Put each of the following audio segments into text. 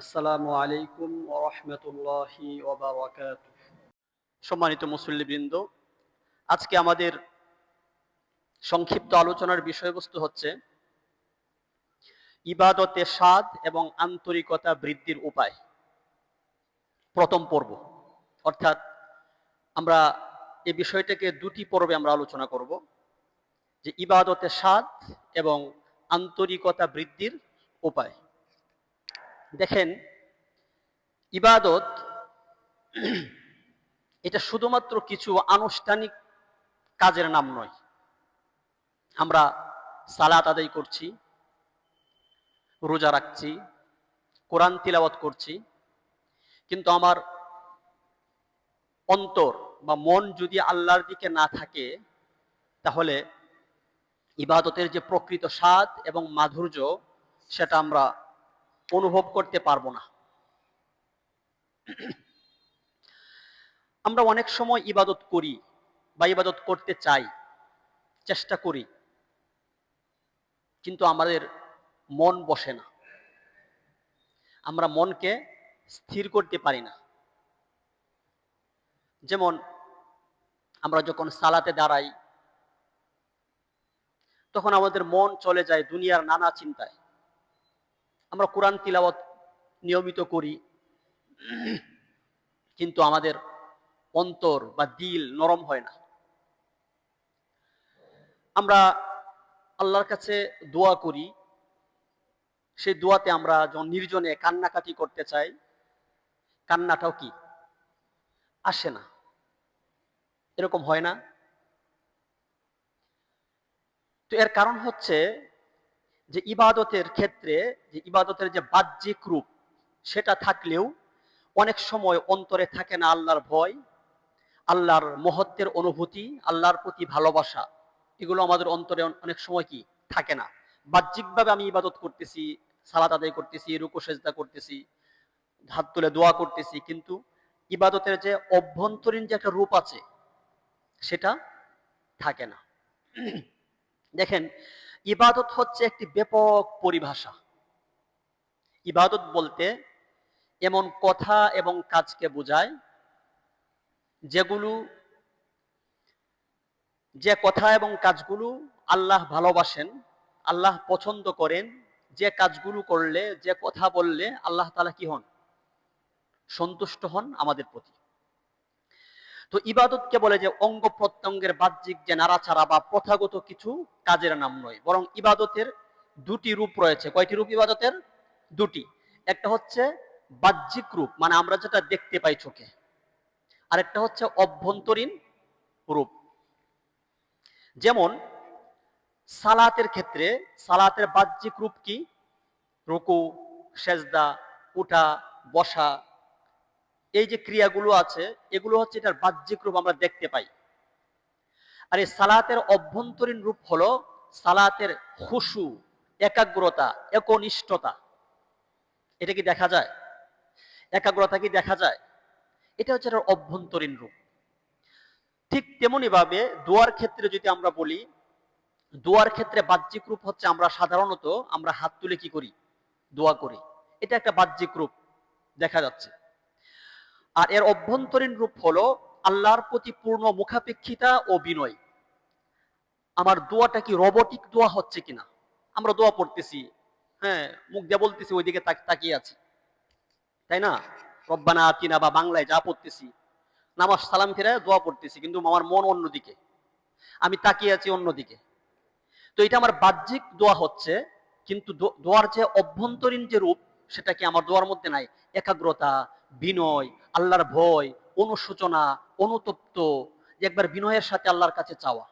আসসালামু আলাইকুম ওয়া রাহমাতুল্লাহি ওয়া বারাকাতুহু। সম্মানিত মুসল্লিবৃন্দ, আজকে আমাদের সংক্ষিপ্ত আলোচনার বিষয়বস্তু হচ্ছে ইবাদতে স্বাদ এবং আন্তরিকতা বৃদ্ধির উপায়। প্রথম পর্ব, অর্থাৎ আমরা এই বিষয়টাকে দুটি পর্বে আমরা আলোচনা করব, যে ইবাদতে স্বাদ এবং আন্তরিকতা বৃদ্ধির উপায়। দেখেন, ইবাদত এটা শুধুমাত্র কিছু আনুষ্ঠানিক কাজের নাম নয়। আমরা সালাত আদায় করছি, রোজা রাখছি, কোরআন তিলাওয়াত করছি, কিন্তু আমার অন্তর বা মন যদি আল্লাহর দিকে না থাকে, তাহলে ইবাদতের যে প্রকৃত স্বাদ এবং মাধুর্য সেটা আমরা অনুভব করতে পারবো না। আমরা অনেক সময় ইবাদত করি বা ইবাদত করতে চাই, চেষ্টা করি, কিন্তু আমাদের মন বসে না, আমরা মনকে স্থির করতে পারি না। যেমন আমরা যখন সালাতে দাঁড়াই, তখন আমাদের মন চলে যায় দুনিয়ার নানা চিন্তায়। আমরা কোরআন তিলাওয়াত নিয়মিত করি, কিন্তু আমাদের অন্তর বা দিল নরম হয় না। আমরা আল্লাহর কাছে দোয়া করি, সেই দোয়াতে আমরা যখন নির্জনে কান্নাকাটি করতে চাই, কান্নাটাও কি আসে না। এরকম হয় না? তো এর কারণ হচ্ছে যে ইবাদতের ক্ষেত্রে, যে ইবাদতের যে বাহ্যিক রূপ সেটা থাকলেও অনেক সময় অন্তরে থাকে না আল্লাহর ভয়, আল্লাহর মহত্বের অনুভূতি, আল্লাহর প্রতি ভালোবাসা। এগুলো আমাদের অন্তরে অনেক সময় কি থাকে না। বাহ্যিকভাবে আমি ইবাদত করতেছি, সালাত আদায় করতেছি, রুকু সেজদা করতেছি, হাত তুলে দোয়া করতেছি, কিন্তু ইবাদতের যে অভ্যন্তরীণ যে একটা রূপ আছে সেটা থাকে না। দেখেন, ইবাদত হচ্ছে একটি ব্যাপক পরিভাষা। ইবাদত বলতে এমন কথা এবং কাজকে বোঝায় যেগুলো, যে কথা এবং কাজগুলো আল্লাহ ভালোবাসেন, আল্লাহ পছন্দ করেন, যে কাজগুলো করলে, যে কথা বললে আল্লাহ তাআলা কি হন? সন্তুষ্ট হন আমাদের প্রতি। তো ইবাদতকে বলে যে অঙ্গ প্রত্যঙ্গের বাহ্যিক যে নাড়াচাড়া বা প্রথাগত কিছু কাজের নাম নয়, বরং ইবাদতের দুটি রূপ রয়েছে। কয়টি রূপ ইবাদতের? দুটি। একটা হচ্ছে বাহ্যিক রূপ, মানে আমরা যেটা দেখতে পাই চোখে, আর একটা হচ্ছে অভ্যন্তরীণ রূপ। যেমন সালাতের ক্ষেত্রে, সালাতের বাহ্যিক রূপ কি? রুকু, সেজদা, উঠা, বসা, এই যে ক্রিয়াগুলো আছে, এগুলো হচ্ছে এটার বাহ্যিক রূপ, আমরা দেখতে পাই। আর এই সালাতের অভ্যন্তরীণ রূপ হলো সালাতের খুশু, একাগ্রতা, একনিষ্ঠতা। এটা কি দেখা যায়? একাগ্রতা কি দেখা যায়? এটা হচ্ছে এটার অভ্যন্তরীণ রূপ। ঠিক তেমনি ভাবে দোয়ার ক্ষেত্রে যদি আমরা বলি, দোয়ার ক্ষেত্রে বাহ্যিক রূপ হচ্ছে আমরা সাধারণত আমরা হাত তুলে কি করি? দোয়া করি। এটা একটা বাহ্যিক রূপ দেখা যাচ্ছে। আর এর অভ্যন্তরীণ রূপ হলো আল্লাহর প্রতি পূর্ণ মুখাপেক্ষিতা ও বিনয়। আমার দোয়াটা কি রোবটিক দোয়া হচ্ছে কিনা? আমরা দোয়া পড়তেছি, হ্যাঁ, মুখ দিয়ে বলতেছি, ওইদিকে তাকিয়ে আছি, তাই না? রব্বানা আতিনা বা বাংলায় যা পড়তেছি, নামাজ সালাম ফিরায় দোয়া পড়তেছি, কিন্তু আমার মন অন্যদিকে, আমি তাকিয়ে আছি অন্যদিকে। তো এটা আমার বাহ্যিক দোয়া হচ্ছে, কিন্তু দোয়ার যে অভ্যন্তরীণ যে রূপ সেটা কি আমার দোয়ার মধ্যে নাই। একাগ্রতা, বিনয়, আল্লাহর ভয়, অনুশোচনা, অনুতপ্ত, একবার বিনয়ের সাথে আল্লাহর কাছে চাওয়া।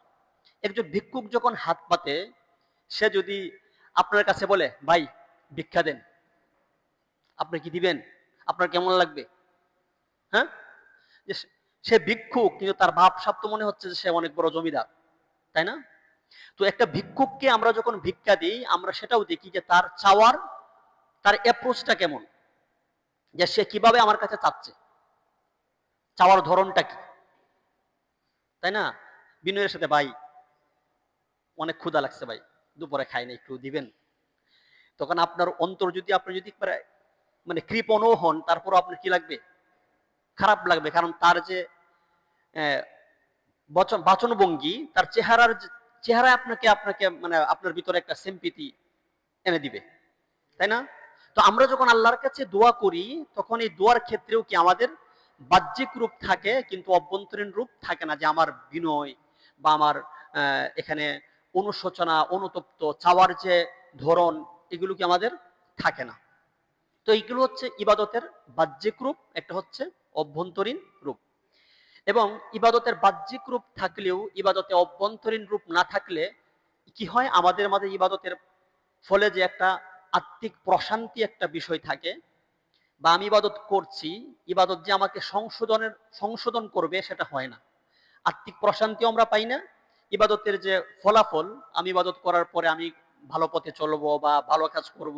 একজন ভিক্ষুক যখন হাত পাতে, সে যদি আপনার কাছে বলে, ভাই ভিক্ষা দেন, আপনি কি দিবেন? আপনার কেমন লাগবে? হ্যাঁ, যে সে ভিক্ষুক, কিন্তু তার ভাব সাব তো মনে হচ্ছে যে সে অনেক বড় জমিদার, তাই না? তো একটা ভিক্ষুককে আমরা যখন ভিক্ষা দিই, আমরা সেটাও দেখি যে তার চাওয়ার, তার অ্যাপ্রোচটা কেমন, যে সে কিভাবে আমার কাছে চাচ্ছে, চাওয়ার ধরনটা কি, তাই না? বিনয়ের সাথে, ভাই অনেক ক্ষুধা লাগছে, ভাই দুপুরে খাই না, একটু দিবেন। তখন আপনার অন্তর যদি, আপনি যদি মানে কৃপণও হন, তারপরও আপনার কি লাগবে? খারাপ লাগবে। কারণ তার যে বাচনভঙ্গি, তার চেহারা আপনাকে আপনাকে মানে আপনার ভিতরে একটা সিম্পিতি এনে দিবে, তাই না? তো আমরা যখন আল্লাহর কাছে দোয়া করি, তখন এই দোয়ার ক্ষেত্রেও কি আমাদের বাহ্যিক রূপ থাকে, কিন্তু অভ্যন্তরীণ রূপ থাকে না, যে আমার বিনয় বা আমার এখানে অনুশোচনা, অনুতপ্ত চাওয়ার যে ধরন, এগুলো কি আমাদের থাকে না। তো এইগুলো হচ্ছে ইবাদতের বাহ্যিক রূপ, একটা হচ্ছে অভ্যন্তরীণ রূপ। এবং ইবাদতের বাহ্যিক রূপ থাকলেও ইবাদতে অভ্যন্তরীণ রূপ না থাকলে কি হয়, আমাদের মাঝে ইবাদতের ফলে যে একটা আত্মিক প্রশান্তি একটা বিষয় থাকে, বা আমি ইবাদত করছি, ইবাদত যে আমাকে সংশোধন করবে, সেটা হয় না। আত্মিক প্রশান্তিও আমরা পাই না। ইবাদতের যে ফলাফল, আমি ইবাদত করার পরে আমি ভালো পথে চলবো বা ভালো কাজ করব,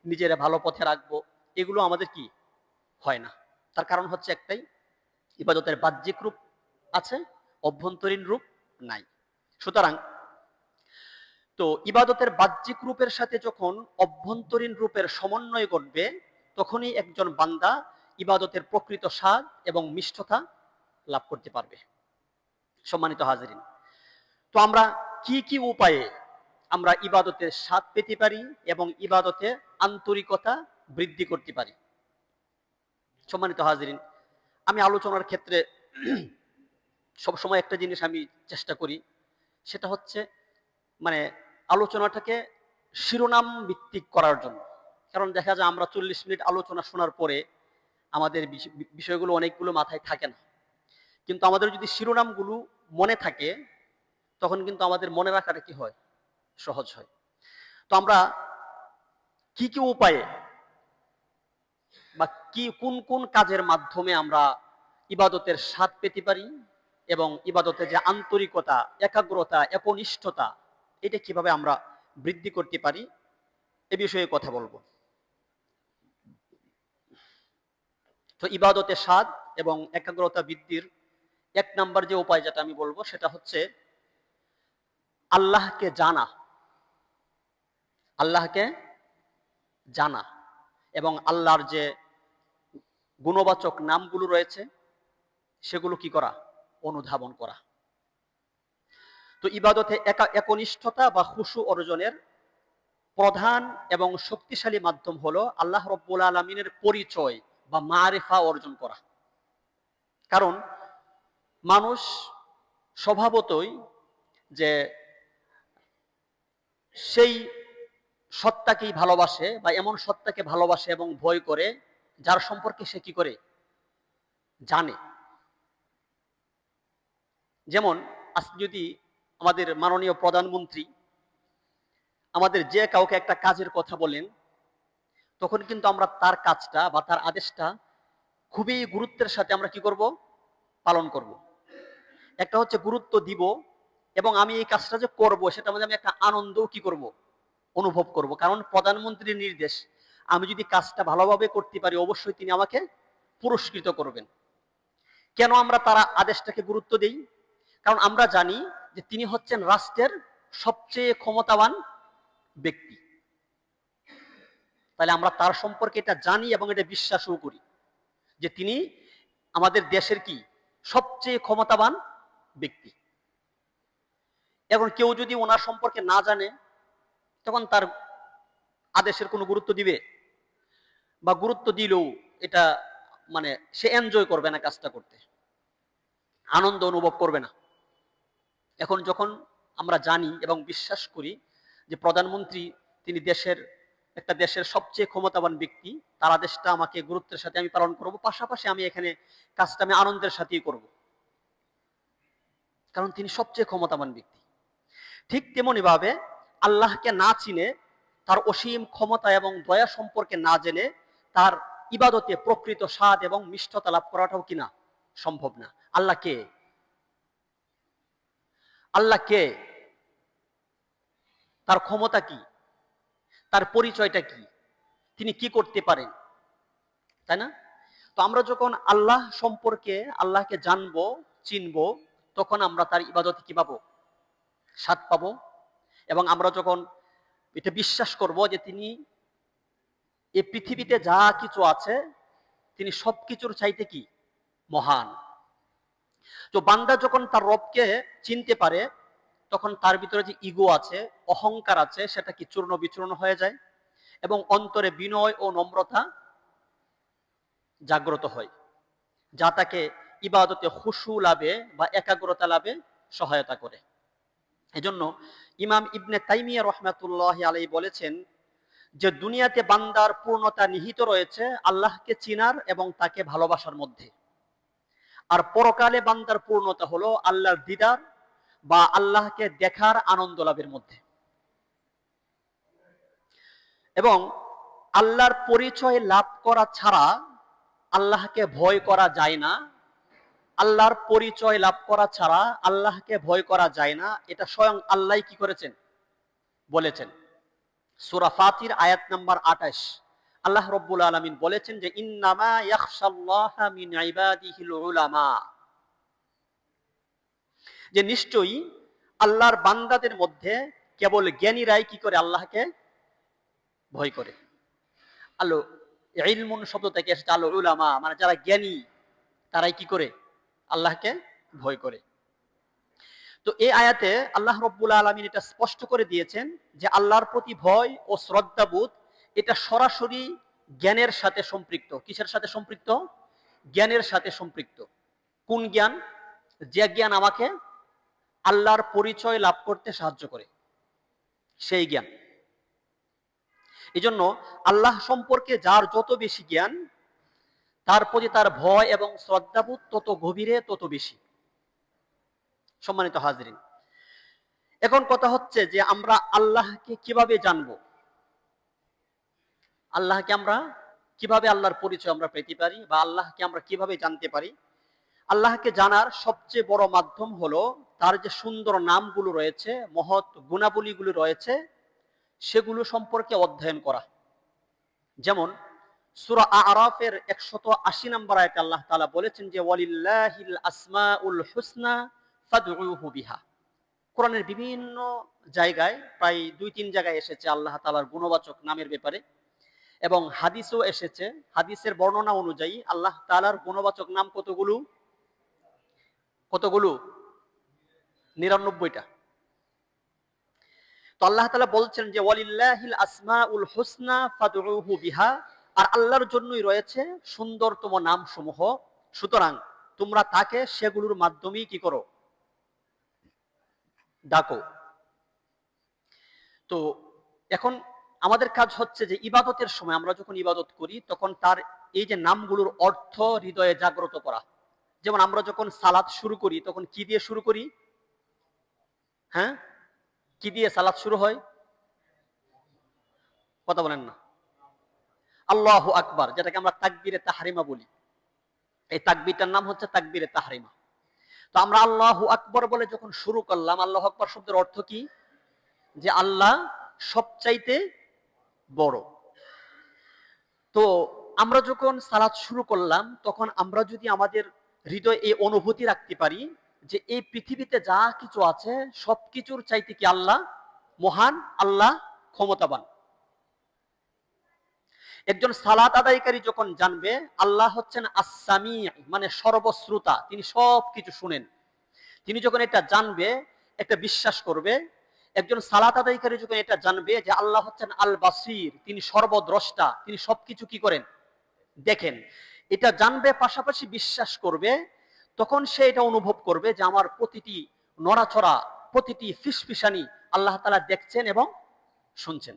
নিজেরা ভালো পথে রাখবো, এগুলো আমাদের কি হয় না। তার কারণ হচ্ছে একটাই, ইবাদতের বাহ্যিক রূপ আছে, অভ্যন্তরীণ রূপ নাই। সুতরাং তো ইবাদতের বাহ্যিক রূপের সাথে যখন অভ্যন্তরীণ রূপের সমন্বয় ঘটবে, তখনই একজন বান্দা ইবাদতের প্রকৃত স্বাদ এবং মিষ্টতা লাভ করতে পারবে। সম্মানিত হাজিরিন, তো আমরা কি কি উপায়ে আমরা ইবাদতের স্বাদ পেতে পারি এবং ইবাদতে আন্তরিকতা বৃদ্ধি করতে পারি? সম্মানিত হাজিরিন, আমি আলোচনার ক্ষেত্রে সবসময় একটা জিনিস আমি চেষ্টা করি, সেটা হচ্ছে মানে আলোচনাটাকে শিরোনাম ভিত্তিক করার জন্য। কারণ দেখা যায় আমরা 40 মিনিট আলোচনা শোনার পরে আমাদের বিষয়গুলো অনেকগুলো মাথায় থাকে না, কিন্তু আমাদের যদি শিরোনামগুলো মনে থাকে, তখন কিন্তু আমাদের মনে রাখাটা কি হয়, সহজ হয়। তো আমরা কি কি উপায়ে বা কোন কোন কাজের মাধ্যমে আমরা ইবাদতের স্বাদ পেতে পারি এবং ইবাদতের যে আন্তরিকতা, একাগ্রতা, একনিষ্ঠতা, এটা কিভাবে আমরা বৃদ্ধি করতে পারি, এ বিষয়ে কথা বলবো। তো ইবাদতের স্বাদ এবং একাগ্রতা বৃদ্ধির 1 নাম্বার যে উপায় যেটা আমি বলবো, সেটা হচ্ছে আল্লাহকে জানা। আল্লাহকে জানা এবং আল্লাহর যে গুণবাচক নামগুলো রয়েছে, সেগুলো কি করা, অনুধাবন করা। তো ইবাদতে একনিষ্ঠতা বা খুশু অর্জনের প্রধান এবং শক্তিশালী মাধ্যম হলো আল্লাহ রব্বুল আলামিনের পরিচয় বা মারিফা অর্জন করা। কারণ মানুষ স্বভাবতই যে সেই সত্তাকেই ভালোবাসে বা এমন সত্তাকে ভালোবাসে এবং ভয় করে যার সম্পর্কে সে কি করে, জানে। যেমন আজ যদি আমাদের মাননীয় প্রধানমন্ত্রী আমাদের যে কাউকে একটা কাজের কথা বলেন, তখন কিন্তু আমরা তার কাজটা বা তার আদেশটা খুবই গুরুত্বের সাথে আমরা কি করব, পালন করব। একটা হচ্ছে গুরুত্ব দিব, এবং আমি এই কাজটা যে করব, সেটা মধ্যে আমি একটা আনন্দও কি করব, অনুভব করব। কারণ প্রধানমন্ত্রীর নির্দেশ, আমি যদি কাজটা ভালোভাবে করতে পারি, অবশ্যই তিনি আমাকে পুরস্কৃত করবেন। কেন আমরা তার আদেশটাকে গুরুত্ব দেই? কারণ আমরা জানি যে তিনি হচ্ছেন রাষ্ট্রের সবচেয়ে ক্ষমতাবান ব্যক্তি। তাহলে আমরা তার সম্পর্কে এটা জানি এবং এটা বিশ্বাসও করি যে তিনি আমাদের দেশের কি সবচেয়ে ক্ষমতাবান ব্যক্তি। এখন কেউ যদি ওনার সম্পর্কে না জানে, তখন তার আদেশের কোনো গুরুত্ব দিবে? বা গুরুত্ব দিলেও এটা মানে সে এনজয় করবে না, কাজটা করতে আনন্দ অনুভব করবে না। এখন যখন আমরা জানি এবং বিশ্বাস করি যে প্রধানমন্ত্রী তিনি একটা দেশের সবচেয়ে ক্ষমতাবান ব্যক্তি, তার আদেশটা আমাকে গুরুত্বের সাথে আমি পালন করব, পাশাপাশি আমি এখানে কাজটা আমি আনন্দের সাথেই করব, কারণ তিনি সবচেয়ে ক্ষমতাবান ব্যক্তি। ঠিক তেমনি ভাবে আল্লাহকে না চিনে, তার অসীম ক্ষমতা এবং দয়া সম্পর্কে না জেনে তার ইবাদতে প্রকৃত স্বাদ এবং মিষ্টতা লাভ করাটাও কিনা সম্ভব না। আল্লাহ কে? আল্লাহ কে? তার ক্ষমতা কি? তার পরিচয়টা কি? তিনি কি করতে পারেন, তাই না? তো আমরা যখন আল্লাহ সম্পর্কে, আল্লাহকে জানবো, চিনবো, তখন আমরা তার ইবাদতে কি পাবো, স্বাদ পাবো। এবং আমরা যখন এটা বিশ্বাস করব যে তিনি এই পৃথিবীতে যা কিছু আছে তিনি সবকিছুর চাইতে কি মহান। তো বান্দা যখন তার রবকে চিনতে পারে তখন তার ভিতরে যে ইগো আছে, অহংকার আছে, সেটা কি চূর্ণ বিচূর্ণ হয়ে যায় এবং অন্তরে বিনয় ও নম্রতা জাগ্রত হয়, যা তাকে ইবাদতে খুশু লাভে বা একাগ্রতা লাভে সহায়তা করে। এজন্য ইমাম ইবনে তাইমিয়া রহমাতুল্লাহ আলাইহি বলেছেন যে দুনিয়াতে বান্দার পূর্ণতা নিহিত রয়েছে আল্লাহকে চিনার এবং তাকে ভালোবাসার মধ্যে, আর পরকালে বান্দার পূর্ণতা হলো আল্লাহর দিদার বা আল্লাহকে দেখার আনন্দ লাভের মধ্যে। এবং আল্লাহর পরিচয় লাভ করা ছাড়া আল্লাহকে ভয় করা যায় না। আল্লাহর পরিচয় লাভ করা ছাড়া আল্লাহকে ভয় করা যায় না, এটা স্বয়ং আল্লাহ কি করেছেন, বলেছেন। সূরা ফাতির আয়াত নাম্বার 28 আল্লাহ রাব্বুল আলামিন বলেছেন যে ইন্নামা ইয়াখশাল্লাহা মিন ইবাদিহিল উলামা, যে নিশ্চয়ই আল্লাহর বান্দাদের মধ্যে কেবল জ্ঞানীরাই কি করে আল্লাহকে ভয় করে। আলো ইলমুন শব্দ থেকে এসেছে আল উলামা, মানে যারা জ্ঞানী তারাই কি করে আল্লাহকে ভয় করে। তো এই আয়াতে আল্লাহ রাব্বুল আলামিন এটা স্পষ্ট করে দিয়েছেন যে আল্লাহর প্রতি ভয় ও শ্রদ্ধাবোধ এটা সরাসরি জ্ঞানের সাথে সম্পৃক্ত। কিসের সাথে সম্পৃক্ত? জ্ঞানের সাথে সম্পৃক্ত। কোন জ্ঞান? যে জ্ঞান আমাকে আল্লাহর পরিচয় লাভ করতে সাহায্য করে, সেই জ্ঞান। এজন্য আল্লাহ সম্পর্কে যার যত বেশি জ্ঞান তার প্রতি তার ভয় এবং শ্রদ্ধাবোধ তত গভীরে, তত বেশি। সম্মানিত হাজরিন, এখন কথা হচ্ছে যে আমরা আল্লাহকে কিভাবে জানবো, আল্লাহকে আমরা কিভাবে আল্লাহর পরিচয় আমরা পেতে পারি বা আল্লাহকে আমরা কিভাবে জানতে পারি। আল্লাহকে জানার সবচেয়ে বড় মাধ্যম হলো তার যে সুন্দর নামগুলো রয়েছে, মহৎ গুণাবলীগুলো রয়েছে, সেগুলো সম্পর্কে অধ্যয়ন করা। যেমন সূরা আরাফের 180 নম্বর আয়াতে আল্লাহ তাআলা বলেছেন যে ওয়ালিল্লাহিল আসমাউল হুসনা ফাদউহু বিহা। কোরআনের বিভিন্ন জায়গায়, প্রায় 2-3 জায়গায় এসেছে আল্লাহ তাআলার গুণবাচক নামের ব্যাপারে, এবং হাদিসও এসেছে। হাদিসের বর্ণনা অনুযায়ী আল্লাহ তাআলার গুণবাচক নাম কতগুলো? 99টা। তো আল্লাহ তাআলা বলছেন যে ওয়ালিল্লাহিল আসমাউল হুসনা ফাদউহু বিহা, আর আল্লাহর জন্যই রয়েছে সুন্দরতম নামসমূহ, সুতরাং তোমরা তাকে সেগুলোর মাধ্যমেই কি করো, ডাকো। তো এখন আমাদের কাজ হচ্ছে যে ইবাদতের সময় আমরা যখন ইবাদত করি তখন তার এই যে নামগুলোর অর্থ হৃদয়ে জাগ্রত করা। যেমন আমরা যখন সালাত শুরু করি তখন কি দিয়ে শুরু করি? হ্যাঁ, কি দিয়ে সালাত শুরু হয়? কথা বলেন না। আল্লাহু আকবার, যেটাকে আমরা তাকবীরে তাহরিমা বলি। এই তাকবীরটার নাম হচ্ছে তাকবীরে তাহরিমা। তো আমরা আল্লাহু আকবার বলে যখন শুরু করলাম, আল্লাহু আকবার শব্দের অর্থ কি? যে আল্লাহ সবচাইতে বড়। তো আমরা যখন সালাত শুরু করলাম তখন আমরা যদি আমাদের হৃদয়ে এই অনুভূতি রাখতে পারি যে এই পৃথিবীতে যা কিছু আছে সবকিছুর চাইতে কি আল্লাহ মহান, আল্লাহ ক্ষমতাবান। একজন সালাত আদায়কারী যখন জানবে আল্লাহ হচ্ছেন আস-সামি, মানে সর্বশ্রোতা, তিনি সবকিছু শুনেন, তিনি যখন এটা জানবে, একটা বিশ্বাস করবে। একজন সালাত আদায়কারী যখন এটা জানবে যে আল্লাহ হচ্ছেন আল বাসির, তিনি সর্বদ্রষ্টা, তিনি সবকিছু কি করেন, দেখেন, এটা জানবে, পাশাপাশি বিশ্বাস করবে, তখন সে এটা অনুভব করবে যে আমার প্রতিটি নড়াচড়া, প্রতিটি ফিসফিসানি আল্লাহ তাআলা দেখছেন এবং শুনছেন।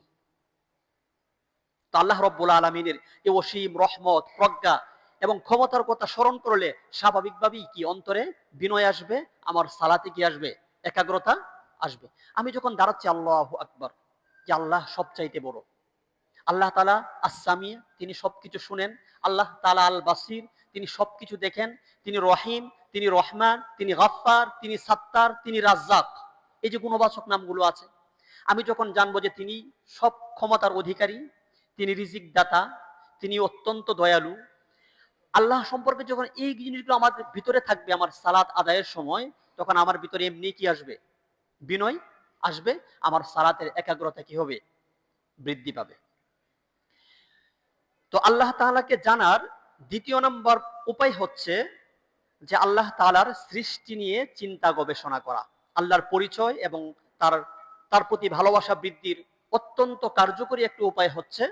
তো আল্লাহ রাব্বুল আলামিনের এই অসীম রহমত, প্রজ্ঞা এবং ক্ষমতার কথা স্মরণ করলে স্বাভাবিকভাবেই কি অন্তরে বিনয় আসবে, আমার সালাতে কি আসবে, একাগ্রতা আসবে। আমি যখন দাঁড়াচ্ছি আল্লাহু আকবার, যে আল্লাহ সবচাইতে বড়, আল্লাহ তাআলা আস-সামি, তিনি সবকিছু শুনেন, আল্লাহ তাআলা আল বাসির, তিনি সবকিছু দেখেন, তিনি রহিম, তিনি রহমান, তিনি গফফার, তিনি সাত্তার, তিনি রাজ্জাক, এই যে গুণবাচক নামগুলো আছে, আমি যখন জানবো যে তিনি সব ক্ষমতার অধিকারী, তিনি রিজিক দাতা, তিনি অত্যন্ত দয়ালু, আল্লাহ সম্পর্কে যখন এই জিনিসগুলো আমার ভিতরে থাকবে আমার সালাত আদায়ের সময়, তখন আমার ভিতরে এমনি কি আসবে, বিনয় আসবে, আমার সালাতের একাগ্রতা কি হবে, বৃদ্ধি পাবে। তো আল্লাহ তাআলাকে জানার দ্বিতীয় নম্বর উপায় হচ্ছে যে আল্লাহ তাআলার সৃষ্টি নিয়ে চিন্তা গবেষণা করা। আল্লাহর পরিচয় এবং তার তার প্রতি ভালোবাসা বৃদ্ধির অত্যন্ত কার্যকরী একটি উপায় হচ্ছে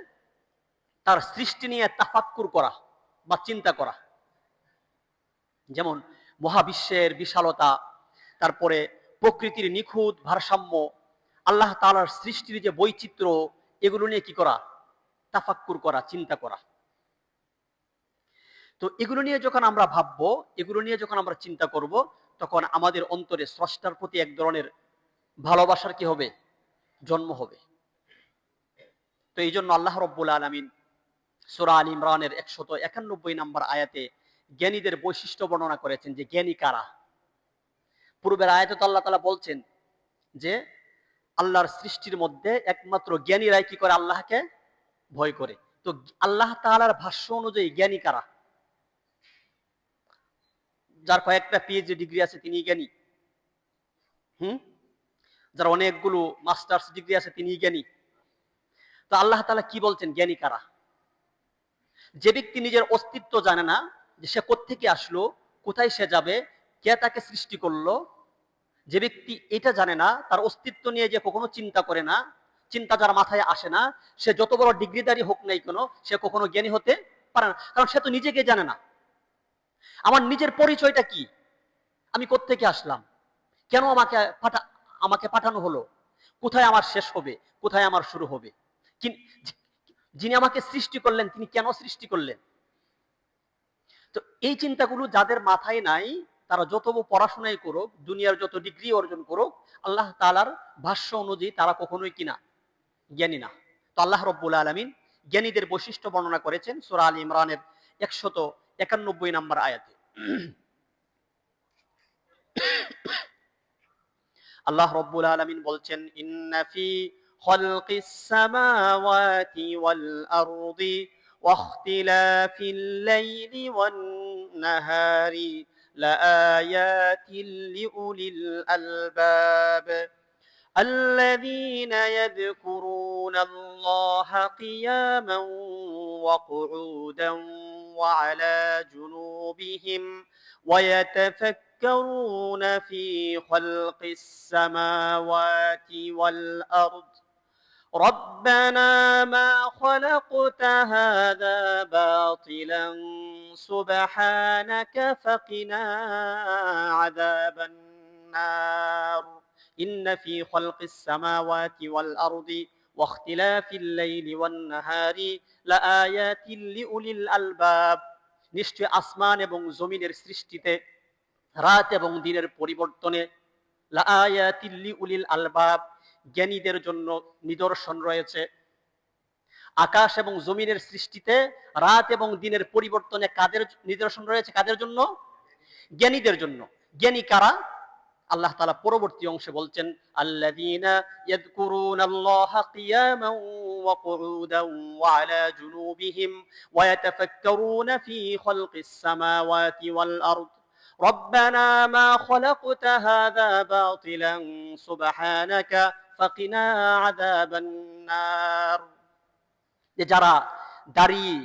তার সৃষ্টি নিয়ে তাফাক্কুর করা বা চিন্তা করা। যেমন মহাবিশ্বের বিশালতা, তারপরে প্রকৃতির নিখুঁত ভারসাম্য, আল্লাহ তাআলার সৃষ্টির যে বৈচিত্র্য, এগুলো নিয়ে কি করা? তাফাক্কুর করা, চিন্তা করা। তো এগুলো নিয়ে যখন আমরা ভাববো, এগুলো নিয়ে যখন আমরা চিন্তা করব, তখন আমাদের অন্তরে স্রষ্টার প্রতি এক ধরনের ভালোবাসার কি হবে? জন্ম হবে। তো এই জন্য আল্লাহ রাব্বুল আলামিন সূরা আল ইমরানের 191 নম্বর আয়াতে জ্ঞানীদের বৈশিষ্ট্য বর্ণনা করেছেন যে জ্ঞানী কারা। পূর্বের আয়াতে তো আল্লাহ তাআলা বলছেন যে আল্লাহর সৃষ্টির মধ্যে একমাত্র জ্ঞানীরাই কি করে? আল্লাহকে ভয় করে। তো আল্লাহ তাআলার ভাষ্য অনুযায়ী জ্ঞানী কারা? যার কয়েকটা পিএইচডি ডিগ্রি আছে তিনি জ্ঞানী? যার অনেকগুলো মাস্টার্স ডিগ্রি আছে তিনি জ্ঞানী? তো আল্লাহ তাআলা কি বলছেন জ্ঞানী কারা? যে ব্যক্তি নিজের অস্তিত্ব জানে না, যে সে কোত্থেকে আসলো, কোথায় সে যাবে, কে তাকে সৃষ্টি করলো, যে ব্যক্তি এটা জানে না, তার অস্তিত্ব নিয়ে যে কখনো চিন্তা করে না, চিন্তা যার মাথায় আসে না, সে যত বড় ডিগ্রিধারী হোক নাই কেন, সে কখনো জ্ঞানী হতে পারে না। কারণ সে তো নিজেকে জানে না। আমার নিজের পরিচয়টা কি? আমি কোত্থেকে আসলাম? কেন আমাকে পাঠানো হলো? কোথায় আমার শেষ হবে? কোথায় আমার শুরু হবে? যিনি আমাকে সৃষ্টি করলেন তিনি কেন সৃষ্টি করলেন? তো এই চিন্তাগুলো যাদের মাথায় নাই, তারা যত পড়াশোনাই করুক, দুনিয়ার যত ডিগ্রি অর্জন করুক, আল্লাহ তাআলার ভাষ্য অনুযায়ী তারা কখনোই কিনা জ্ঞানী না। তো আল্লাহ রাব্বুল আলামিন জ্ঞানীদের বৈশিষ্ট্য বর্ণনা করেছেন সূরা আল ইমরানের 191 নম্বর আয়াতে। আল্লাহ রাব্বুল আলামিন বলছেন, ইন্না ফি খালকিস সামাওয়াতি ওয়াল আরদি ওয়াখতিলাফিল লাইলি ওয়ান নাহারি লাআয়াতিন লিউলিল আলবাব الذين يذكرون الله قياما وقعودا وعلى جنوبهم ويتفكرون في خلق السماوات والأرض ربنا ما خلقت هذا باطلا سبحانك فقنا عذاب النار إن في خلق السماوات والأرض واختلاف الليل والنهار لآيات لأولي الألباب নিশ্চয় আসমান এবং জমিনের সৃষ্টিতে, রাত এবং দিনের পরিবর্তনে লাআয়াতিল লিউলিল আলবাব জ্ঞানীদের জন্য নিদর্শন রয়েছে। আকাশ এবং জমিনের সৃষ্টিতে, রাত এবং দিনের পরিবর্তনে কাদের নিদর্শন রয়েছে? কাদের জন্য? জ্ঞানীদের জন্য। জ্ঞানী কারা? আল্লাহ তাআলা পরবর্তী অংশে বলছেন, আল্লাযীনা ইয়াযকুরুনাল্লাহা কিয়ামান ওয়া কুউদান ওয়া আলা জুনুবিহিম ওয়া ইয়াতাফাক্কারুনা ফি খালকিস সামাওয়াতি ওয়াল আরদ রব্বানা মা খালাকতা হাযা বাতিলান সুবহানাকা ফাকিনা আযাবান নার। যে যারা দাঁড়িয়ে,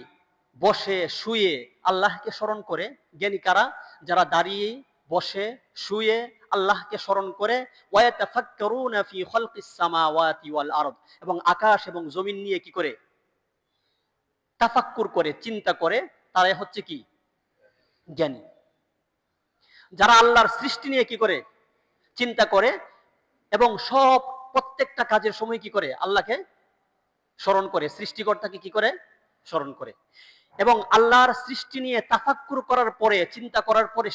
বসে, শুয়ে আল্লাহকে স্মরণ করে, জ্ঞানী কারা? যারা দাঁড়িয়ে, বসে, শুয়ে আল্লাহকে স্মরণ করে, ওয়ায়াতাফাক্কারুনা ফি খালকিস সামাওয়াতি ওয়াল আরদ এবং আকাশ এবং জমিন নিয়ে কি করে? তাফাক্কুর করে, চিন্তা করে, তারাই হচ্ছে কি? জ্ঞানী। যারা আল্লাহর সৃষ্টি নিয়ে কি করে? চিন্তা করে এবং প্রত্যেকটা কাজের সময় কি করে? আল্লাহকে স্মরণ করে, সৃষ্টিকর্তাকে কি করে? স্মরণ করে। এবং আল্লাহর সৃষ্টি নিয়ে তাফাক্কুর করার পরে, চিন্তা করার পরে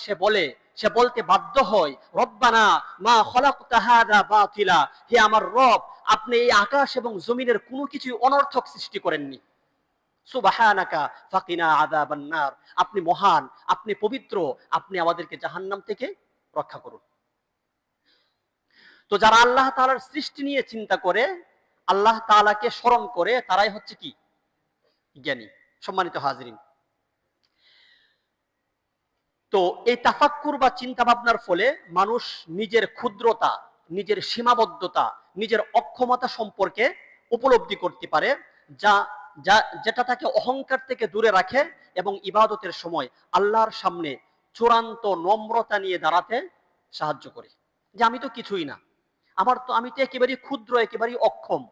সে বলতে বাধ্য হয়, রব্বানা মা খালাকতা হাযা বাতিলা, হে আমার রব, আপনি এই আকাশ এবং জমিনের কোনো কিছু অনর্থক সৃষ্টি করেননি। সুবহানাকা ফাকিনা আযাবান নার, আপনি মহান, আপনি পবিত্র, আপনি আমাদেরকে জাহান্নাম থেকে রক্ষা করুন। তো যারা আল্লাহ তাআলার সৃষ্টি নিয়ে চিন্তা করে, আল্লাহ তাআলাকে স্মরণ করে, তারাই হচ্ছে কি? জ্ঞানী। সম্মানিত হাজিরিন, তো এই তাফাক্কুর বা চিন্তা ভাবনার ফলে মানুষ নিজের ক্ষুদ্রতা, নিজের সীমাবদ্ধতা, নিজের অক্ষমতা সম্পর্কে উপলব্ধি করতে পারে, যা যেটা তাকে অহংকার থেকে দূরে রাখে এবং ইবাদতের সময় আল্লাহর সামনে চূড়ান্ত নম্রতা নিয়ে দাঁড়াতে সাহায্য করে, যে আমি তো কিছুই না, আমি তো একেবারেই ক্ষুদ্র, একেবারেই অক্ষম।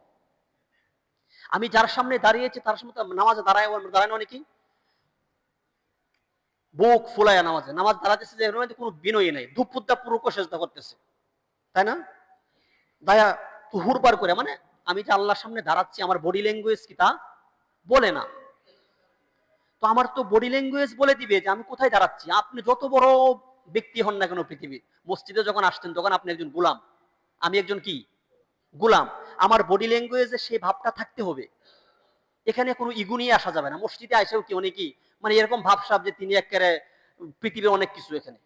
আমি যার সামনে দাঁড়িয়েছি তার সামনে নামাজে দাঁড়ানো অনেকেই বুক ফুলায় নামাজ দাঁড়াতেছে, যে কোনো বিনয়ী নাই, দুপুদ্দা পুরো সেজদা করতেছে, তাই না? দায়া হুড়পাড় করে, মানে আমি যে আল্লাহর সামনে দাঁড়াচ্ছি, আমার বডি ল্যাঙ্গুয়েজ কি তা বলে না। তো আমার তো বডি ল্যাঙ্গুয়েজ বলে দিবে যে আমি কোথায় দাঁড়াচ্ছি। আপনি যত বড় ব্যক্তি হন না কেন পৃথিবীর, মসজিদে যখন আসতেন তখন আপনি একজন গোলাম, আমি একজন কি গোলাম। আমার বডি ল্যাঙ্গুয়েজে সেই ভাবটা থাকতে হবে। এখানে কোনো ইগো নিয়ে আসা যাবে না। মসজিদে আইসেও কি অনেকেই মানে এরকম ভাবসাব যে তিনি একেবারে পৃথিবীর অনেক কিছু। এখানে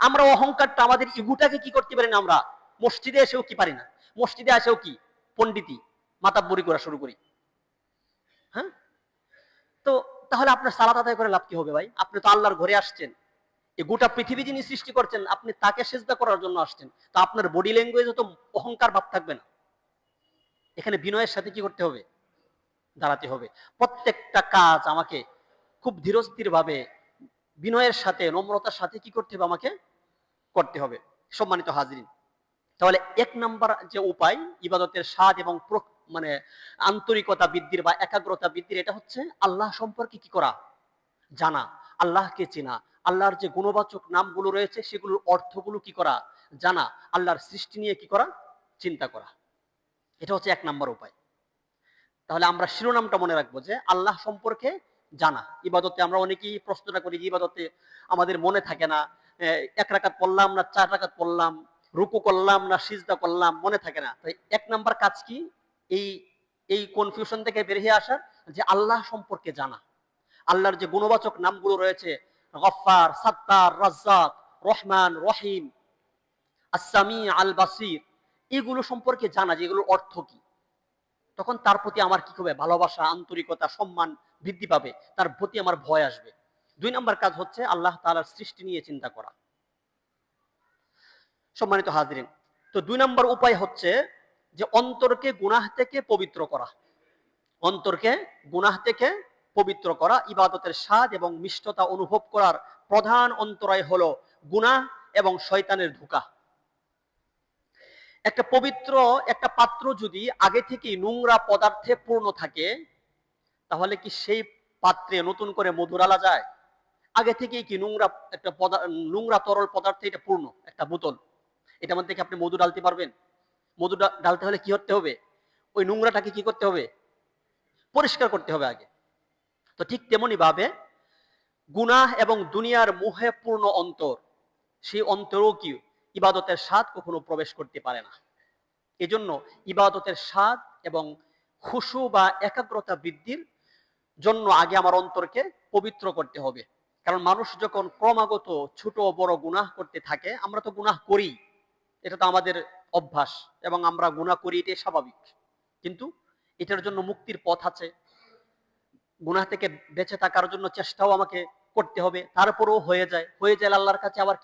আমরা অহংকারটা, আমাদের ইগুটাকে কি করতে পারি না, আমরা মসজিদে এসেও কি পারি না। মসজিদে এসেও কি পণ্ডিতি মাতাব্বরি করা শুরু করি। হ্যাঁ, তো তাহলে আপনার সালাত আদায় করে লাভ কি হবে ভাই? আপনি তো আল্লাহর ঘরে আসছেন, এই গোটা পৃথিবী যিনি সৃষ্টি করছেন, আপনি তাকে সেজদা করার জন্য আসছেন। তো আপনার বডি ল্যাঙ্গুয়েজে তো অহংকার ভাব থাকবে না। এখানে বিনয়ের সাথে কি করতে হবে? দাঁড়াতে হবে। প্রত্যেকটা কাজ আমাকে খুব ধীরস্থির ভাবে বিনয়ের সাথে নম্রতার সাথে কি করতে হবে? আমাকে করতে হবে। সম্মানিত হাজরিন, তাহলে এক নাম্বার যে উপায় ইবাদতের স্বাদ এবং মানে আন্তরিকতা বৃদ্ধির বা একাগ্রতা বৃদ্ধির, এটা হচ্ছে আল্লাহ সম্পর্কে কি করা? জানা, আল্লাহকে চেনা, আল্লাহর যে গুণবাচক নামগুলো রয়েছে সেগুলোর অর্থগুলো কি করা? জানা, আল্লাহর সৃষ্টি নিয়ে কি করা? চিন্তা করা। এটা হচ্ছে এক নাম্বার উপায়। তাহলে আমরা শিরোনামটা মনে রাখবো যে আল্লাহ সম্পর্কে জানা। ইবাদতে আমরা অনেকেই প্রশ্নটা করি যে ইবাদতে আমাদের মনে থাকে না, এক রাকাত পড়লাম না 4 রাকাত পড়লাম, রুকু করলাম না সিজদা করলাম, মনে থাকে না। তাই এক নাম্বার কাজ কি? এই এই কনফিউশন থেকে বেরিয়ে আসার, যে আল্লাহ সম্পর্কে জানা। আল্লাহর যে গুণবাচক নামগুলো রয়েছে, গফফার, সাত্তার, রাজ্জাক, রহমান, রহিম, আস-সামি, আল বাসির, এগুলো সম্পর্কে জানা, যে এগুলোর অর্থ কি। তখন তার প্রতি আমার কি হবে? ভালোবাসা, আন্তরিকতা, সম্মান বৃদ্ধি পাবে, তার প্রতি আমার ভয় আসবে। 2 নাম্বার কাজ হচ্ছে আল্লাহ তাআলার সৃষ্টি নিয়ে চিন্তা করা। সম্মানিত হাজরিন, তো 2 নাম্বার উপায় হচ্ছে যে অন্তরকে গুনাহ থেকে পবিত্র করা। অন্তরকে গুনাহ থেকে পবিত্র করা। ইবাদতের স্বাদ এবং মিষ্টতা অনুভব করার প্রধান অন্তরায় হলো গুনাহ এবং শয়তানের ধোঁকা। একটা পবিত্র একটা পাত্র যদি আগে থেকেই নোংরা পদার্থে পূর্ণ থাকে, তাহলে কি সেই পাত্রে নতুন করে মধু ঢালা যায়? আগে থেকেই কি নোংরা তরল পদার্থে এটা পূর্ণ একটা বোতল, এটার মধ্যে কি আপনি মধু ঢালতে পারবেন? মধু ঢালতে হলে কি করতে হবে? ওই নোংরাটাকে কি করতে হবে? পরিষ্কার করতে হবে আগে। তো ঠিক তেমনি ভাবে গুনাহ এবং দুনিয়ার মোহে পূর্ণ অন্তর, সেই অন্তরও কি ইবাদতের স্বাদ কখনো প্রবেশ করতে পারে না। এজন্য ইবাদতের স্বাদ এবং খুশু বা একাগ্রতা বৃদ্ধির জন্য আগে আমার অন্তরকে পবিত্র করতে হবে। কারণ মানুষ যখন ক্রমাগত ছোট বড় গুনাহ করতে থাকে, আমরা তো গুনাহ করি, এটা তো আমাদের অভ্যাস, এবং আমরা গুনাহ করি, এটাই স্বাভাবিক। কিন্তু এটার জন্য মুক্তির পথ আছে। গুনাহ থেকে বেঁচে থাকার জন্য চেষ্টাও আমাকে করতে হবে। তারপরেও হয়ে যায় আল্লাহর কাছে আবার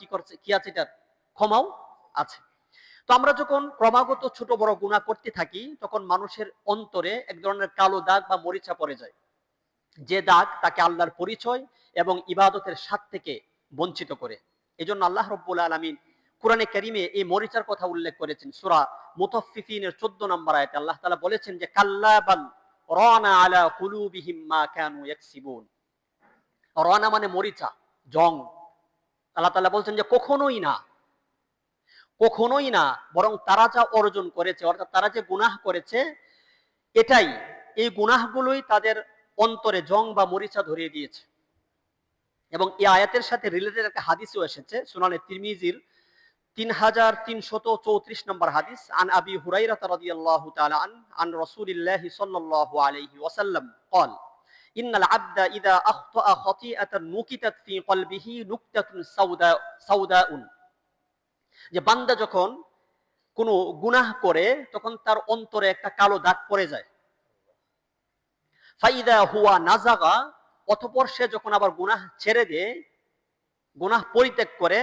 কি আছে? এটার ক্ষমাও আছে। তো আমরা যখন ক্রমাগত ছোট বড় গুনাহ করতে থাকি, তখন মানুষের অন্তরে এক ধরনের কালো দাগ বা মরিচা পড়ে যায়, যে দাগ তাকে আল্লাহর পরিচয় এবং ইবাদতের স্বাদ থেকে বঞ্চিত করে। এজন্য আল্লাহ রাব্বুল আলামিন কোরআনে কারীমে এই মরিচার কথা উল্লেখ করেছেন। সূরা মুতাফফিফিনের 14 নম্বর আয়াতে আল্লাহ তাআলা বলেছেন যে কাল্লা বাল রানা আলা কুলুবিহিম মা কানু ইয়াকসিবুন। রানা মানে মরিচা, জং। আল্লাহ তাআলা বলছেন যে কখনোই না, কখনোই না, বরং তারা যা অর্জন করেছে, অর্থাৎ তারা যে গুনাহ করেছে, এটাই, এই গুনাহগুলোই তাদের অন্তরে জং বা মরিচা ধরিয়ে দিয়েছে। এবং এই আয়াতের সাথে রিলেটেড একটা হাদিসও এসেছে সুনানে তিরমিজির 3334 নম্বর হাদিস, আন আবি হুরায়রা রাদিয়াল্লাহু তাআলা আন রাসূলিল্লাহ সাল্লাল্লাহু আলাইহি ওয়াসাল্লাম قال ইন্নাল আবদা ইযা আখতাআ খাতিআতান নুকিতাত ফি কলবিহি নুকতাতুন সাউদাউন, যে বান্দা যখন কোনো গুনাহ করে তখন তার অন্তরে একটা কালো দাগ পড়ে যায়। ফাইদা হুয়া নাজাগা, অতঃপর সে যখন আবার গুনাহ ছেড়ে দেয়, গুনাহ পরিত্যাগ করে,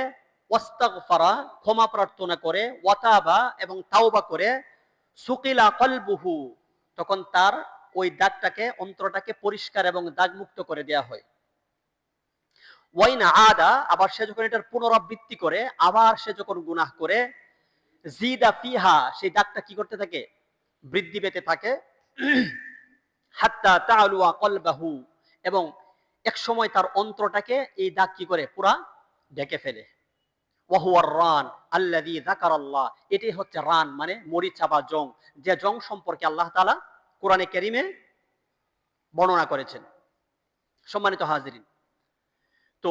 ওয়াস্তাগফারা, ক্ষমা প্রার্থনা করে, ওয়াতাবা, এবং তাওবা করে, সুকিলা কলবুহু, তখন তার ওই দাগটাকে, অন্তরটাকে পরিষ্কার এবং দাগমুক্ত করে দেওয়া হয়। ওয়াইনা আদা, আবার সে যখন এটার পুনরাবৃত্তি করে, আবার সে যখন গুনাহ করে, জিদা ফিহা, সেই দাগটা কি করতে থাকে? বৃদ্ধি পেতে থাকে। হাত্তা তাআলুয়া কলবাহু, এবং এক সময় তার অন্তরটাকে এই দাগ কি করে? পুরা ঢেকে ফেলে। ওয়াহুয়ার রান আল্লাযী যাকারাল্লাহ, এটাই হচ্ছে রান, মানে মরিচা বা জং, যে জং সম্পর্কে আল্লাহ তাআলা কোরআনে কারীমে বর্ণনা করেছেন। সম্মানিত হাজিরিন, তো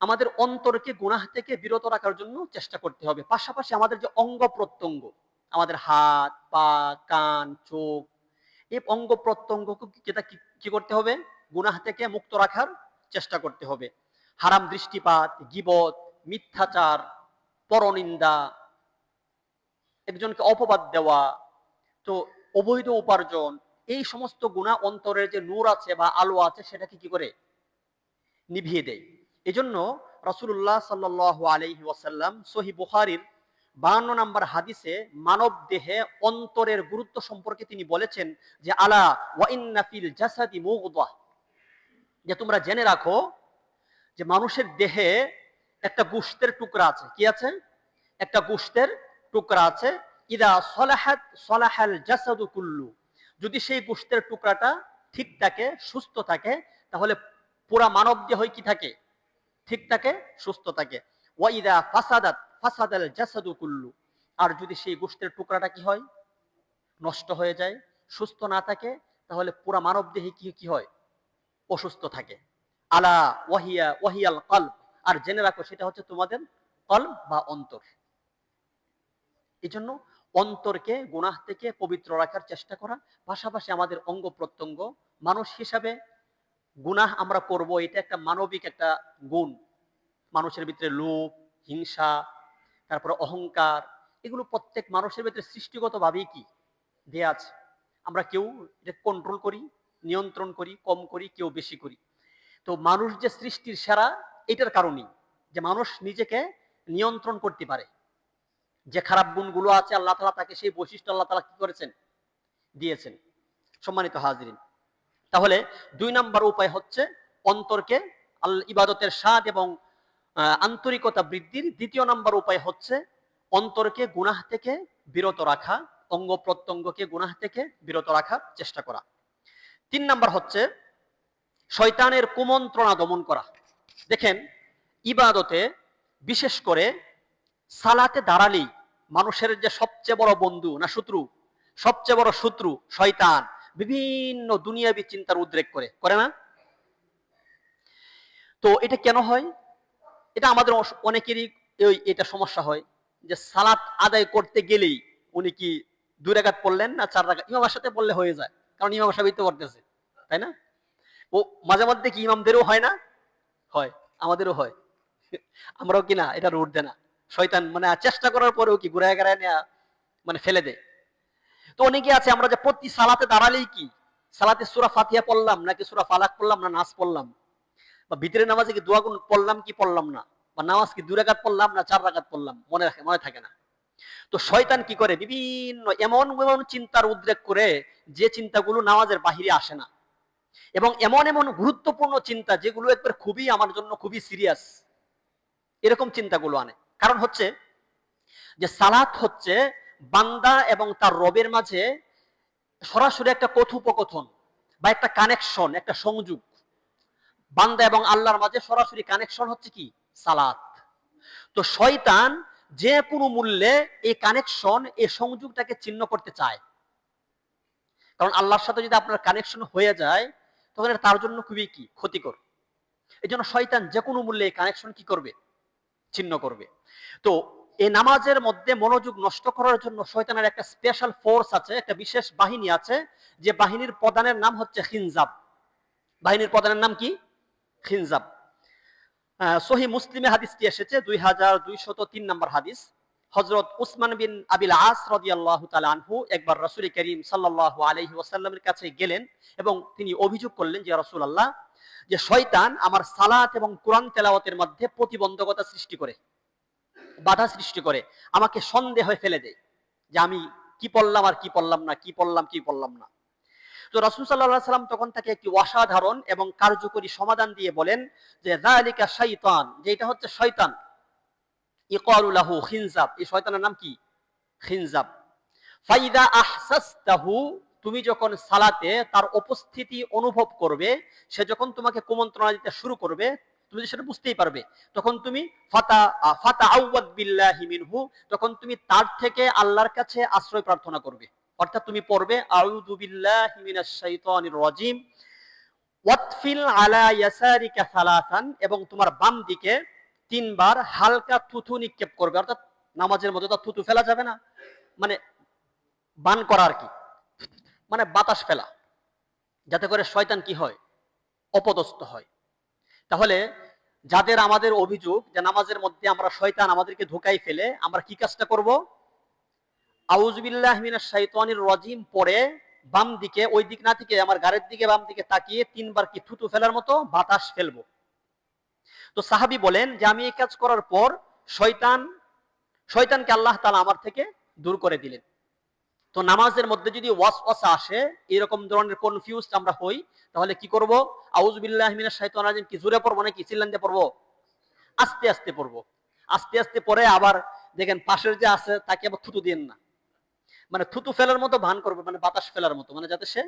আমাদের অন্তরকে গুনাহ থেকে বিরত রাখার জন্য চেষ্টা করতে হবে। পাশাপাশি আমাদের যে অঙ্গ প্রত্যঙ্গ, আমাদের হাত, পা, কান, চোখ, এই অঙ্গ প্রত্যঙ্গকে কি করতে হবে? গুনাহ থেকে মুক্ত রাখার চেষ্টা করতে হবে। হারাম দৃষ্টিপাত, গীবত, মিথ্যাচার, পরনিন্দা, একজনকে অপবাদ দেওয়া, তো অবৈধ উপার্জন, এই সমস্ত গুনাহ অন্তরের যে নূর আছে বা আলো আছে সেটাকে কি করে? নিভিয়ে দেয়। এজন্য রাসূলুল্লাহ সাল্লাল্লাহু আলাইহি ওয়াসাল্লাম সহিহ বুখারীর 52 নম্বর হাদিসে মানব দেহে অন্তরের গুরুত্ব সম্পর্কে তিনি বলেছেন যে আলা ওয়া ইন্না ফিল জাসাদি মুগদাহ, যে তোমরা জেনে রাখো যে মানুষের দেহে একটা গোশতের টুকরা আছে। কি আছে? একটা গোশতের টুকরা আছে। ইদা সলাহাত সলাহাল জাসাদু কুল্লু, যদি সেই গোশতের টুকরাটা ঠিক থাকে, সুস্থ থাকে, তাহলে পুরা মানব দেহ কি থাকে? ঠিক থাকে, সুস্থ থাকে। ওয়া ইদা ফাসাদাত ফাসাদাল জাসাদু কুল্লু, আর যদি সেই গোশতের টুকরাটা কি হয়? নষ্ট হয়ে যায়, সুস্থ না থাকে, তাহলে পুরা মানব দেহে কি হয়? অসুস্থ থাকে। আলা ওয়াহিয়াল কলব, আর জেনে রাখো সেটা হচ্ছে তোমাদের কলব বা অন্তর। এই জন্য অন্তরকে গুনাহ থেকে পবিত্র রাখার চেষ্টা করা, পাশাপাশি আমাদের অঙ্গ প্রত্যঙ্গ, মানুষ হিসাবে গুনাহ আমরা করব, এটা একটা মানবিক একটা গুণ। মানুষের ভিতরে লোভ, হিংসা, তারপরে অহংকার, এগুলো প্রত্যেক মানুষের ভিতরে সৃষ্টিগতভাবেই কি দেয়া আছে। আমরা কেউ এটা কন্ট্রোল করি, নিয়ন্ত্রণ করি, কম করি, কেউ বেশি করি। তো মানুষ যে সৃষ্টির সেরা, এটার কারণেই যে মানুষ নিজেকে নিয়ন্ত্রণ করতে পারে। যে খারাপ গুণগুলো আছে আল্লাহ তাআলা তাকে সেই বৈশিষ্ট্য আল্লাহ তাআলা কি করেছেন? দিয়েছেন। সম্মানিত হাজিরিন, তাহলে 2 নাম্বার উপায় হচ্ছে অন্তরকে ইবাদতের স্বাদ এবং আন্তরিকতা বৃদ্ধির। 2য় নাম্বার উপায় হচ্ছে অন্তরকে গুনাহ থেকে বিরত রাখা, অঙ্গ প্রত্যঙ্গকে গুনাহ থেকে বিরত রাখার চেষ্টা করা। 3 নাম্বার হচ্ছে শয়তানের কুমন্ত্রণা দমন করা। দেখেন, ইবাদতে, বিশেষ করে সালাতে দাঁড়ালেই মানুষের যে সবচেয়ে বড় বন্ধু না শত্রু? সবচেয়ে বড় শত্রু শয়তান বিভিন্ন দুনিয়াবী চিন্তার উদ্রেক করে না? তো এটা কেন হয়? এটা আমাদের অনেকেরই এটা সমস্যা হয় যে সালাত আদায় করতে গেলেই উনি কি 2 রাকাত পড়লেন না 4 রাকাত, ইমামের সাথে পড়লে হয়ে যায়, কারণ ইমাম সাহেবই তো করতেছে, তাই না? ও মাঝে মধ্যে কি ইমামদেরও হয় না? হয়, আমাদেরও হয়। আমরাও কি না এটা রুট দেয় না, শয়তান মানে চেষ্টা করার পরেও কি ঘুরায় গড়ায় নেয়া, মানে ফেলে দেয়। তো অনেকে আছে আমরা যে প্রতি সালাতে দাঁড়ালেই কি সালাতে সূরা ফাতিহা পড়লাম নাকি সূরা ফালাক পড়লাম না নাস পড়লাম, বা ভিতরে নামাজে কি দোয়া পড়লাম কি পড়লাম না, বা নামাজ কি 2 রাকাত পড়লাম না 4 রাকাত পড়লাম, মনে থাকে না। তো শয়তান কি করে? বিভিন্ন এমন এমন চিন্তার উদ্রেক করে যে চিন্তাগুলো নামাজের বাহিরে আসে না, এবং এমন এমন গুরুত্বপূর্ণ চিন্তা যেগুলো একবার খুবই আমার জন্য খুবই সিরিয়াস, এরকম চিন্তাগুলো আনে। কারণ হচ্ছে যে সালাত হচ্ছে বান্দা এবং তার রবের মাঝে সরাসরি একটা কথোপকথন বা একটা কানেকশন, একটা সংযোগ। বান্দা এবং আল্লাহর মাঝে সরাসরি কানেকশন হচ্ছে কি? সালাত। তো শয়তান যে কোনো মূল্যে এই কানেকশন, এই সংযোগটাকে ছিন্ন করতে চায়। কারণ আল্লাহর সাথে যদি আপনার কানেকশন হয়ে যায় তখন এটা তার জন্য খুবই কি ক্ষতিকর। এই জন্য শয়তান যে কোনো মূল্যে এই কানেকশন কি করবে? ছিন্ন করবে। তো এই নামাজের মধ্যে মনোযোগ নষ্ট করার জন্য শয়তানের একটা স্পেশাল ফোর্স আছে, একটা বিশেষ বাহিনী আছে, যে বাহিনীর প্রধানের নাম হচ্ছে খিনজাব। বাহিনীর প্রধানের নাম কি? খিনজাব। সহি মুসলিমে হাদিসটি এসেছে 2203 নম্বর হাদিস। হযরত উসমান বিন আবিল আস রাদিয়াল্লাহু তাআলা আনহু একবার রাসূল করিম সাল্লাল্লাহু আলাইহি ওয়াসাল্লামের কাছে গেলেন এবং তিনি অভিযোগ করলেন যে রাসূলুল্লাহ, যে শয়তান আমার সালাত এবং কোরআন তেলাওয়াতের মধ্যে প্রতিবন্ধকতা সৃষ্টি করে, বাধা সৃষ্টি করে, আমাকে সন্দেহে ফেলে দেয় যে আমি কি পড়লাম আর কি পড়লাম না, কি পড়লাম কি পড়লাম না। তো রাসূল সাল্লাল্লাহু আলাইহি সাল্লাম তখন তাকে একটি অসাধারণ এবং কার্যকরী সমাধান দিয়ে বলেন যে যালিকা শাইতান, যে এটা হচ্ছে শয়তান। ইকালু লাহু খিনজাব, এই শয়তানের নাম কি? খিনজাব। ফাইদা আহসাসতাহু, তুমি যখন সালাতে তার উপস্থিতি অনুভব করবে, সে যখন তোমাকে কুমন্ত্রণা দিতে শুরু করবে, তুমি সেটা বুঝতেই পারবে, তখন তুমি ফাতাআউযাদ বিল্লাহি মিনহু, তখন তুমি তার থেকে আল্লাহর কাছে আশ্রয় প্রার্থনা করবে। অর্থাৎ তুমি পড়বে আউযু বিল্লাহি মিনাশ শাইতানির রাজিম ওয়াতফিল আলা ইয়াসারিকা সালাসান, এবং তোমার বাম দিকে 3 বার হালকা থুথু নিক্ষেপ করবে। অর্থাৎ নামাজের মধ্যে তো থুথু ফেলা যাবে না, মানে বান করা আর কি, মানে বাতাস ফেলা, যাতে করে শয়তান কি হয়? অপদস্থ হয়। তাহলে যাদের আমাদের অভিযোগ যে নামাজের মধ্যে আমরা শয়তান আমাদেরকে ধোকাই ফেলে, আমরা কি কাজটা করব? আউযু বিল্লাহি মিনাশ শাইতানির রাজিম পড়ে বাম দিকে, ওই দিক না থেকে আমার গায়ের দিকে বাম দিকে তাকিয়ে 3 বার কি থুতু ফেলার মতো বাতাস ফেলবো। তো সাহাবী বলেন যে আমি এই কাজ করার পর শয়তানকে আল্লাহ তাআলা আমার থেকে দূর করে দিলেন। তো নামাজের মধ্যে যদি ওয়াসওয়াসা আসে, এরকম ধরনের কনফিউজড আমরা হই, তাহলে কি করব? আউযু বিল্লাহি মিনাশ শাইতানির রাজিম কি জোরে পড়বো নাকি চিল্লান দিয়ে পড়বো? আস্তে আস্তে পড়বো। আস্তে আস্তে পড়ে আবার দেখেন পাশের যে আছে তাকে আবার থুতু দিয়েন না, মানে থুতু ফেলার মতো ভান করবে, মানে বাতাস ফেলার মতো, মানে যাতে সে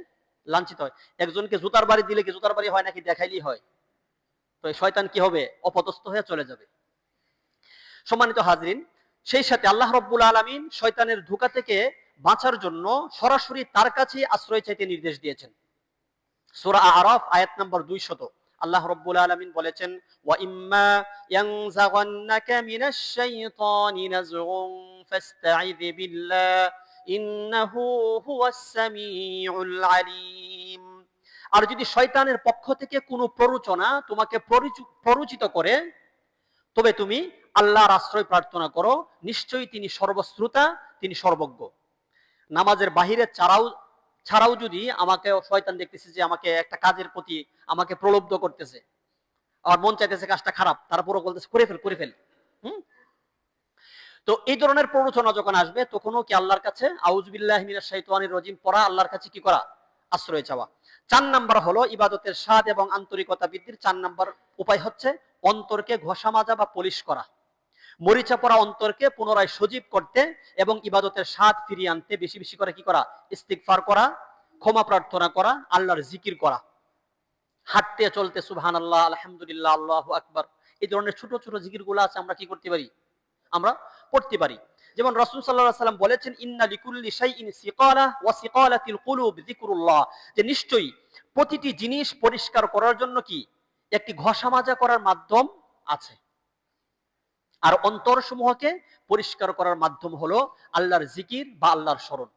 লাঞ্ছিত হয়। একজনকে জুতার বাড়ি দিলে কি জুতার বাড়ি হয় নাকি? দেখাইলেই হয়। তো এই শয়তান কি হবে? অপদস্থ হয়ে চলে যাবে। সম্মানিত হাজরিন, সেই সাথে আল্লাহ রাব্বুল আলামিন শয়তানের ধোঁকা থেকে বাঁচার জন্য সরাসরি তার কাছে আশ্রয় চাইতে নির্দেশ দিয়েছেন। সূরা আরাফ আয়াত নম্বর 200 আল্লাহ রাব্বুল আলামিন বলেছেন, ওয়া ইম্মা ইয়ানজাগান্নাকা মিনাশ শাইতানি নাযগুন ফাস্তাইয বিল্লাহ ইন্নাহু হুয়াস সামিউল আলিম। আর যদি শয়তানের পক্ষ থেকে কোনো প্ররোচনা তোমাকে প্ররোচিত করে, তবে তুমি আল্লাহর আশ্রয় প্রার্থনা করো, নিশ্চয়ই তিনি সর্বশ্রোতা, তিনি সর্বজ্ঞ। নামাজের বাহিরে ছাড়াও যদি আমাকে শয়তান দেখতেছে যে আমাকে একটা কাজের প্রতি আমাকে প্রলুব্ধ করতেছে, আর মন চাইতেছে কাজটা খারাপ, তারপরও বলতেছে করে ফেল। তো এই ধরনের প্ররোচনা যখন আসবে, তখনও কি আল্লাহর কাছে আউযু বিল্লাহি মিনাশ শাইতানির রাজিম পড়া, আল্লাহর কাছে কি করা? আশ্রয় চাওয়া। 4 নাম্বার হলো ইবাদতের স্বাদ এবং আন্তরিকতা বৃদ্ধির 4 নাম্বার উপায় হচ্ছে অন্তরকে ঘষা মাজা বা পলিশ করা। মরিচা পড়া অন্তরকে পুনরায় সজীব করতে এবং ইবাদতের স্বাদ ফিরিয়ে আনতে বেশি বেশি করে কি করা? ইস্তিগফার করা, ক্ষমা প্রার্থনা করা, আল্লাহর জিকির করা। হাঁটতে চলতে সুবহানাল্লাহ, আলহামদুলিল্লাহ, আল্লাহু আকবার, এই ধরনের ছোট ছোট জিকিরগুলো আছে, আমরা কি করতে পারি? আমরা পড়তে পারি। যেমন রাসূল সাল্লাল্লাহু আলাইহি ওয়াসাল্লাম বলেছেন, ইন্না লিকুল্লি শাইইন সিকালা ওয়া সিকালাতিল কুলুব যিকরুল্লাহ, যে নিশ্চয়ই প্রতিটি জিনিস পরিষ্কার করার জন্য কি একটি ঘষা মাজা করার মাধ্যম আছে, আর অন্তরসমূহকে পরিষ্কার করার মাধ্যম হলো আল্লাহর জিকির বা আল্লাহর স্মরণ।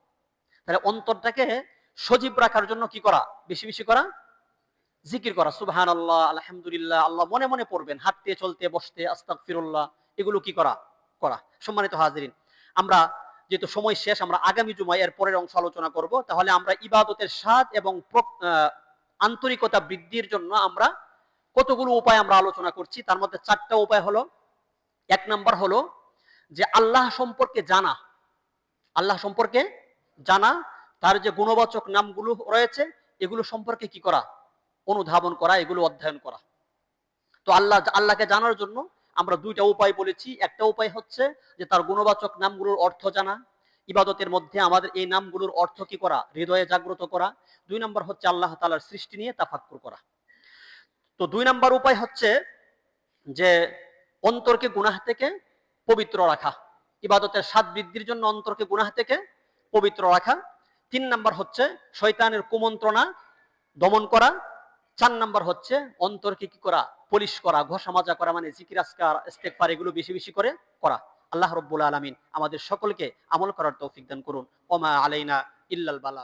তাহলে অন্তরটাকে সজীব রাখার জন্য কি করা? বেশি বেশি করা জিকির করা, সুবহানাল্লাহ, আলহামদুলিল্লাহ, আল্লাহ মনে মনে পড়বেন, হাঁটতে চলতে বসতে আস্তাগফিরুল্লাহ, এগুলো কি করা? সম্মানিত হাজিরিন, আমরা যেহেতু সময় শেষ, আমরা আগামী জুমায় এর পরের অংশ আলোচনা করব। তাহলে আমরা ইবাদতের স্বাদ এবং আন্তরিকতা বৃদ্ধির জন্য আমরা কতগুলো উপায় আমরা আলোচনা করছি, তার মধ্যে 4টা উপায় হলো, 1 নাম্বার হলো যে আল্লাহ সম্পর্কে জানা, আল্লাহ সম্পর্কে জানা, তার যে গুণবাচক নামগুলো রয়েছে এগুলো সম্পর্কে কি করা? অনুধাবন করা, এগুলো অধ্যয়ন করা। তো আল্লাহকে জানার জন্য আমরা 2টা উপায় বলেছি। একটা উপায় হচ্ছে যে তার গুণবাচক নামগুলোর অর্থ জানা, ইবাদতের মধ্যে আমাদের এই নামগুলোর অর্থ কি করা? হৃদয়ে জাগ্রত করা। 2 নাম্বার হচ্ছে আল্লাহ তাআলার সৃষ্টি নিয়ে তাফাক্কুর করা। তো 2 নাম্বার উপায় হচ্ছে যে অন্তরকে গুনাহ থেকে পবিত্র রাখা, ইবাদতের স্বাদ বৃদ্ধির জন্য অন্তরকে গুনাহ থেকে পবিত্র রাখা। 3 নাম্বার হচ্ছে শয়তানের কুমন্ত্রণা দমন করা। 4 নাম্বার হচ্ছে অন্তরকে কি করা? পলিশ করা, ঘষা মাজা করা, মানে জিকির আজকার ইস্তেগফার এগুলো বেশি বেশি করে করা। আল্লাহ রাব্বুল আলামিন আমাদের সকলকে আমল করার তৌফিক দান করুন। ওমা আলাইনা ইল্লাল বালাগ।